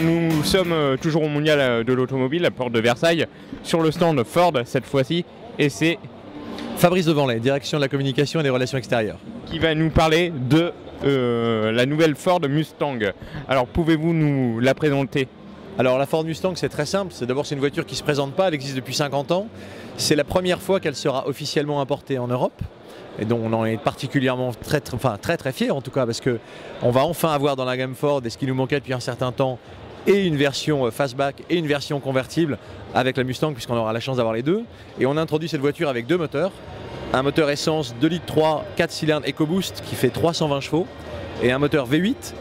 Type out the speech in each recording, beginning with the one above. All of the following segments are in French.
nous sommes toujours au Mondial de l'Automobile, à Porte de Versailles, sur le stand Ford cette fois-ci, et c'est Fabrice Devanlay, direction de la communication et des relations extérieures. Qui va nous parler de la nouvelle Ford Mustang. Alors pouvez-vous nous la présenter? Alors la Ford Mustang, c'est très simple, c'est une voiture qui ne se présente pas, elle existe depuis 50 ans. C'est la première fois qu'elle sera officiellement importée en Europe. Et donc on en est particulièrement très fiers en tout cas, parce qu'on va enfin avoir dans la gamme Ford, et ce qui nous manquait depuis un certain temps, et une version fastback et une version convertible avec la Mustang, puisqu'on aura la chance d'avoir les deux. Et on a introduit cette voiture avec deux moteurs. Un moteur essence 2 litres 3, 4 cylindres EcoBoost qui fait 320 chevaux, et un moteur V8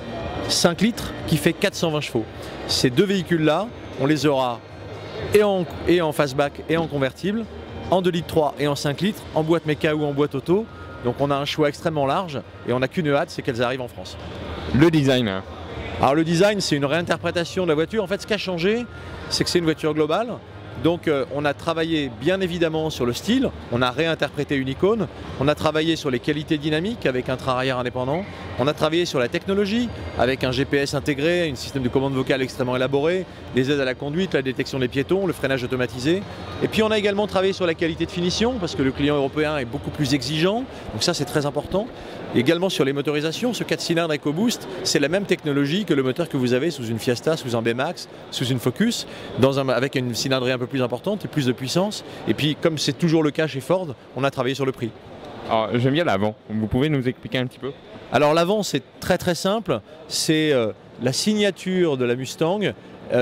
5 litres qui fait 420 chevaux. Ces deux véhicules-là, on les aura et en fastback et en convertible, en 2 litres 3 et en 5 litres, en boîte méca ou en boîte auto. Donc on a un choix extrêmement large et on n'a qu'une hâte, c'est qu'elles arrivent en France. Le design. Alors le design, c'est une réinterprétation de la voiture. En fait, ce qui a changé, c'est que c'est une voiture globale. Donc on a travaillé bien évidemment sur le style, on a réinterprété une icône, on a travaillé sur les qualités dynamiques avec un train arrière indépendant, on a travaillé sur la technologie avec un GPS intégré, un système de commande vocale extrêmement élaboré, les aides à la conduite, la détection des piétons, le freinage automatisé. Et puis on a également travaillé sur la qualité de finition parce que le client européen est beaucoup plus exigeant, donc ça c'est très important. Et également sur les motorisations, ce 4 cylindres EcoBoost, c'est la même technologie que le moteur que vous avez sous une Fiesta, sous un B-Max, sous une Focus, avec une cylindrée un peu plus importante et plus de puissance. Et puis comme c'est toujours le cas chez Ford, on a travaillé sur le prix. Alors j'aime bien l'avant, vous pouvez nous expliquer un petit peu? Alors l'avant c'est très simple, c'est la signature de la Mustang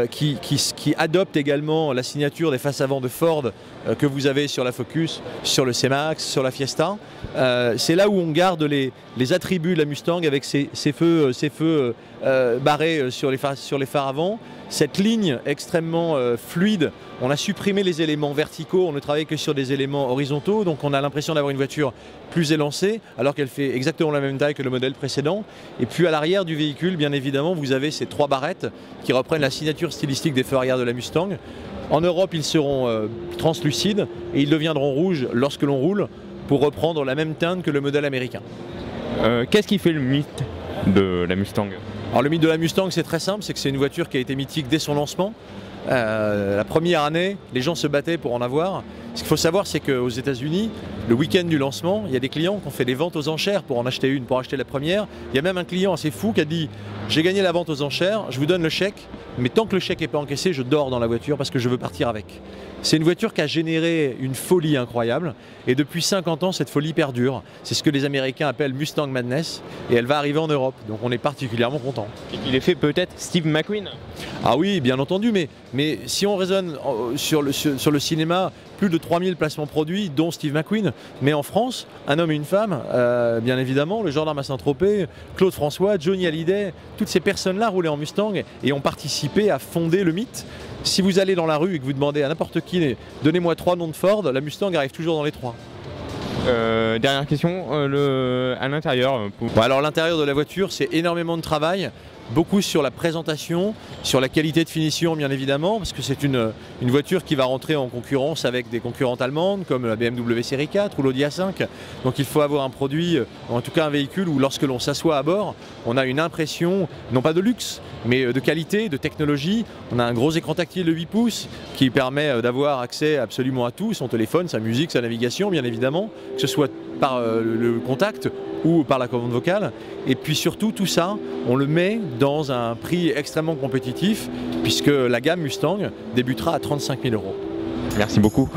qui adopte également la signature des faces avant de Ford que vous avez sur la Focus, sur le C-Max, sur la Fiesta. C'est là où on garde les attributs de la Mustang avec ses feux barrés sur les phares avant. Cette ligne extrêmement fluide, on a supprimé les éléments verticaux, on ne travaille que sur des éléments horizontaux, donc on a l'impression d'avoir une voiture plus élancée, alors qu'elle fait exactement la même taille que le modèle précédent. Et puis à l'arrière du véhicule, bien évidemment, vous avez ces trois barrettes qui reprennent la signature stylistique des feux arrière de la Mustang. En Europe, ils seront translucides et ils deviendront rouges lorsque l'on roule pour reprendre la même teinte que le modèle américain. Qu'est-ce qui fait le mythe de la Mustang? Alors le mythe de la Mustang, c'est très simple, c'est que c'est une voiture qui a été mythique dès son lancement. La première année, les gens se battaient pour en avoir. Ce qu'il faut savoir, c'est qu'aux États-Unis, le week-end du lancement, il y a des clients qui ont fait des ventes aux enchères pour en acheter une, pour acheter la première. Il y a même un client assez fou qui a dit « J'ai gagné la vente aux enchères, je vous donne le chèque, mais tant que le chèque n'est pas encaissé, je dors dans la voiture parce que je veux partir avec. » C'est une voiture qui a généré une folie incroyable et depuis 50 ans, cette folie perdure. C'est ce que les Américains appellent Mustang Madness et elle va arriver en Europe, donc on est particulièrement content. Et il est fait peut-être Steve McQueen? Ah oui, bien entendu, mais si on raisonne sur le cinéma, plus de 3000 placements produits, dont Steve McQueen. Mais en France, un homme et une femme, bien évidemment, le gendarme à Saint-Tropez, Claude François, Johnny Hallyday, toutes ces personnes-là roulaient en Mustang et ont participé à fonder le mythe. Si vous allez dans la rue et que vous demandez à n'importe qui, donnez-moi 3 noms de Ford, la Mustang arrive toujours dans les 3. Dernière question, à l'intérieur. Bon, alors l'intérieur de la voiture, c'est énormément de travail. Beaucoup sur la présentation, sur la qualité de finition bien évidemment, parce que c'est une voiture qui va rentrer en concurrence avec des concurrentes allemandes comme la BMW série 4 ou l'Audi A5. Donc il faut avoir un produit, en tout cas un véhicule où lorsque l'on s'assoit à bord, on a une impression, non pas de luxe, mais de qualité, de technologie. On a un gros écran tactile de 8 pouces qui permet d'avoir accès absolument à tout, son téléphone, sa musique, sa navigation bien évidemment, que ce soit par le contact ou par la commande vocale. Et puis surtout tout ça, on le met dans un prix extrêmement compétitif puisque la gamme Mustang débutera à 35 000 €. Merci beaucoup.